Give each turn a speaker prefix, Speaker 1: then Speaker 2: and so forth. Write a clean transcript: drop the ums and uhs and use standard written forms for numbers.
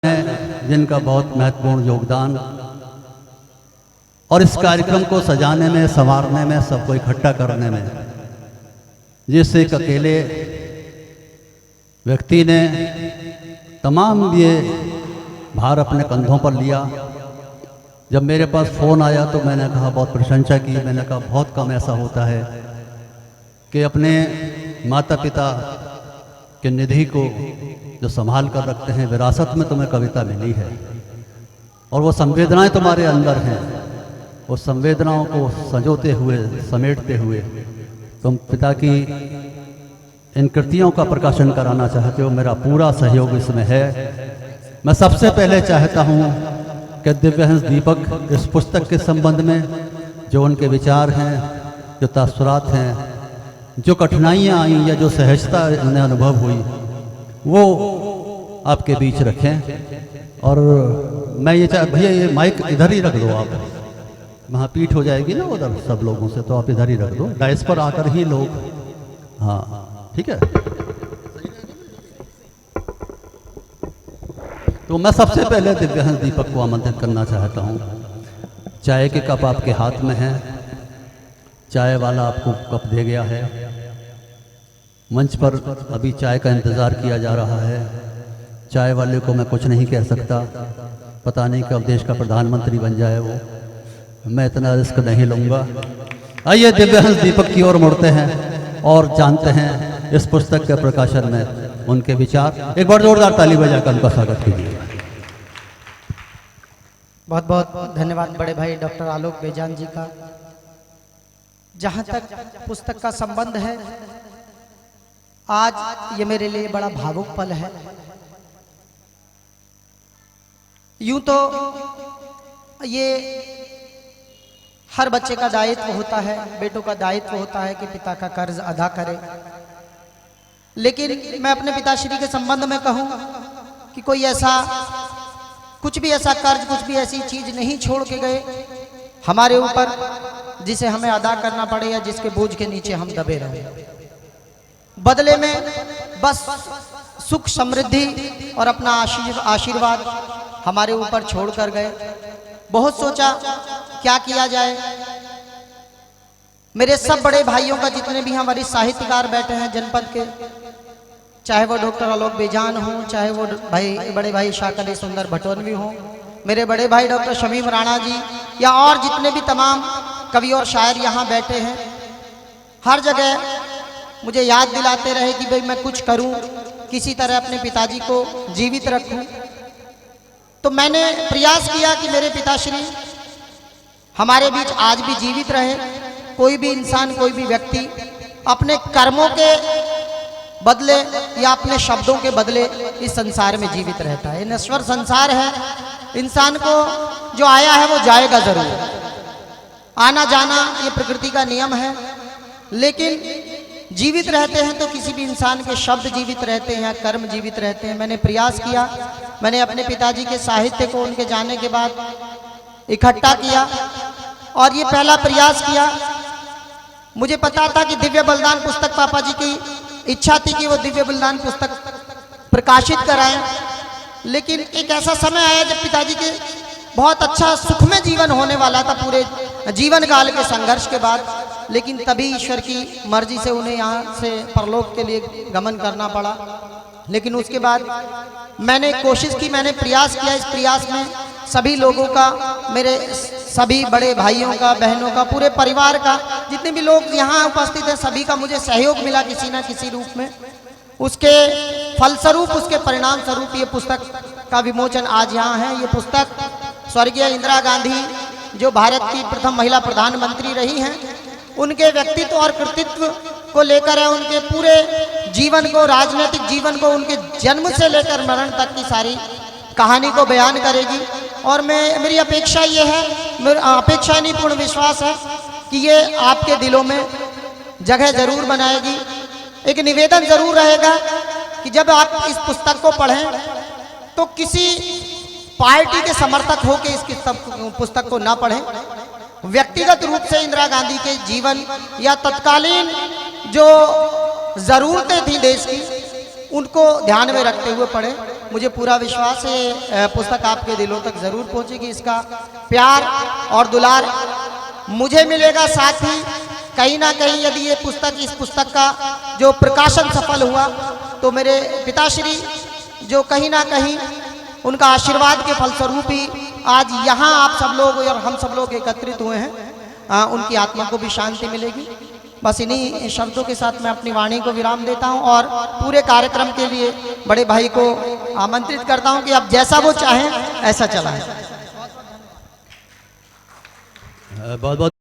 Speaker 1: हैं जिनका बहुत महत्वपूर्ण योगदान और इस कार्यक्रम को सजाने में, संवारने में, सबको इकट्ठा करने में, जिस एक अकेले व्यक्ति ने तमाम ये भार अपने कंधों पर लिया। जब मेरे पास फ़ोन आया तो मैंने कहा, बहुत प्रशंसा की, मैंने कहा बहुत कम ऐसा होता है कि अपने माता पिता के निधि को जो संभाल कर रखते हैं, विरासत में तुम्हें कविता मिली है और वो संवेदनाएं तुम्हारे अंदर हैं, उस संवेदनाओं को संजोते हुए, समेटते हुए तुम पिता की इन कृतियों का प्रकाशन कराना चाहते हो। मेरा पूरा सहयोग इसमें है। मैं सबसे पहले चाहता हूँ कि दिव्यहंस दीपक इस पुस्तक के संबंध में जो उनके विचार हैं, जो तासुरात हैं, जो कठिनाइयाँ आई या जो सहजता उन्हें अनुभव हुई, वो आपके बीच रखें। और मैं ये भैया ये माइक इधर ही रख दो, आप वहाँ पीठ हो जाएगी ना उधर सब लोगों से, तो आप इधर ही रख दो, डाइस पर आकर ही लोग, हाँ ठीक है। तो मैं सबसे पहले दिव्यहंस दीपक को आमंत्रित करना चाहता हूँ। चाय के कप आपके हाथ में है, चाय वाला आपको कप दे गया है। मंच पर अभी चाय का इंतज़ार किया जा रहा है। चाय वाले को मैं कुछ नहीं कह सकता, पता नहीं कब देश का प्रधानमंत्री बन जाए वो, मैं इतना रिस्क नहीं लूँगा। आइए दिव्यहंस दीपक की ओर मुड़ते हैं और जानते हैं इस पुस्तक के प्रकाशन में उनके विचार। एक बार जोरदार ताली बजाकर उनका स्वागत कीजिए।
Speaker 2: बहुत बहुत धन्यवाद बड़े भाई डॉक्टर आलोक बेजान जी का। जहाँ तक पुस्तक का संबंध है, आज ये मेरे लिए बड़ा भावुक पल है। यूं तो ये हर बच्चे का दायित्व होता है, बेटों का दायित्व होता है कि पिता का कर्ज अदा करे, लेकिन मैं अपने पिताश्री के संबंध में कहूं कि कोई ऐसा कुछ भी ऐसा कर्ज, कुछ भी ऐसी चीज नहीं छोड़ के गए हमारे ऊपर जिसे हमें अदा करना पड़े या जिसके बोझ के नीचे हम दबे रहे। बदले में बस सुख, समृद्धि और अपना आशीर्वाद हमारे ऊपर छोड़ कर गए। बहुत सोचा क्या किया जाए। मेरे सब बड़े भाइयों का, जितने भी हमारे साहित्यकार बैठे हैं जनपद के, चाहे वो डॉक्टर आलोक बेजान हो, चाहे वो बड़े भाई शाकली सुंदर भटोनवी हो, मेरे बड़े भाई डॉक्टर शमीम राणा जी, या और जितने भी तमाम कवि और शायर यहाँ बैठे हैं, हर जगह मुझे याद दिलाते रहे कि भाई मैं कुछ करूं, किसी तरह अपने पिताजी को जीवित रखूं। तो मैंने प्रयास किया कि मेरे पिताश्री हमारे बीच आज भी जीवित रहे। कोई भी इंसान, कोई भी व्यक्ति अपने कर्मों के बदले या अपने शब्दों के बदले इस संसार में जीवित रहता है। नश्वर संसार है, इंसान को जो आया है वो जाएगा जरूर, आना जाना ये प्रकृति का नियम है। लेकिन जीवित रहते हैं तो किसी भी इंसान के शब्द जीवित रहते हैं, कर्म जीवित रहते हैं। मैंने प्रयास किया, मैंने अपने पिताजी के साहित्य को उनके जाने के बाद इकट्ठा किया और ये पहला प्रयास किया। मुझे पता था कि दिव्य बलिदान पुस्तक, पापा जी की इच्छा थी कि वो दिव्य बलिदान पुस्तक प्रकाशित कराएं, लेकिन एक ऐसा समय आया जब पिताजी के बहुत अच्छा सुखमय जीवन होने वाला था पूरे जीवन काल के संघर्ष के बाद, लेकिन तभी ईश्वर की मर्जी से उन्हें यहाँ से परलोक के लिए गमन करना पड़ा। लेकिन उसके बाद मैंने कोशिश की, मैंने प्रयास किया। इस प्रयास में सभी लोगों का, मेरे सभी बड़े भाइयों का, बहनों का, पूरे परिवार का, जितने भी लोग यहाँ उपस्थित हैं, सभी का मुझे सहयोग मिला किसी न किसी रूप में। उसके फलस्वरूप, उसके परिणाम स्वरूप ये पुस्तक का विमोचन आज यहाँ है। ये पुस्तक स्वर्गीय इंदिरा गांधी, जो भारत की प्रथम महिला प्रधानमंत्री रही हैं, उनके व्यक्तित्व और कृतित्व को लेकर है। उनके पूरे जीवन को, राजनीतिक जीवन को, उनके जन्म से लेकर मरण तक की सारी कहानी को बयान करेगी। और मेरी अपेक्षा ये है, मेरी अपेक्षा नहीं पूर्ण विश्वास है कि ये आपके दिलों में जगह जरूर बनाएगी। एक निवेदन जरूर रहेगा कि जब आप इस पुस्तक को पढ़ें तो किसी पार्टी के समर्थक हो के इस पुस्तक को ना पढ़ें। व्यक्तिगत रूप से इंदिरा गांधी के जीवन या तत्कालीन जो जरूरतें थी देश की, उनको ध्यान में रखते हुए पढ़ें। मुझे पूरा विश्वास है पुस्तक आपके दिलों तक ज़रूर पहुंचेगी। इसका प्यार और दुलार मुझे मिलेगा, साथ ही कहीं ना कहीं यदि ये पुस्तक, इस पुस्तक का जो प्रकाशन सफल हुआ तो मेरे पिताश्री जो कहीं ना कहीं उनका आशीर्वाद के फलस्वरूप ही आज यहाँ आप सब लोग और हम सब लोग एकत्रित हुए हैं, उनकी आत्मा को भी शांति मिलेगी। बस इन्हीं शब्दों के साथ मैं अपनी वाणी को विराम देता हूं और पूरे कार्यक्रम के लिए बड़े भाई को आमंत्रित करता हूं कि अब जैसा वो चाहें ऐसा चलाएं।
Speaker 1: बहुत बहुत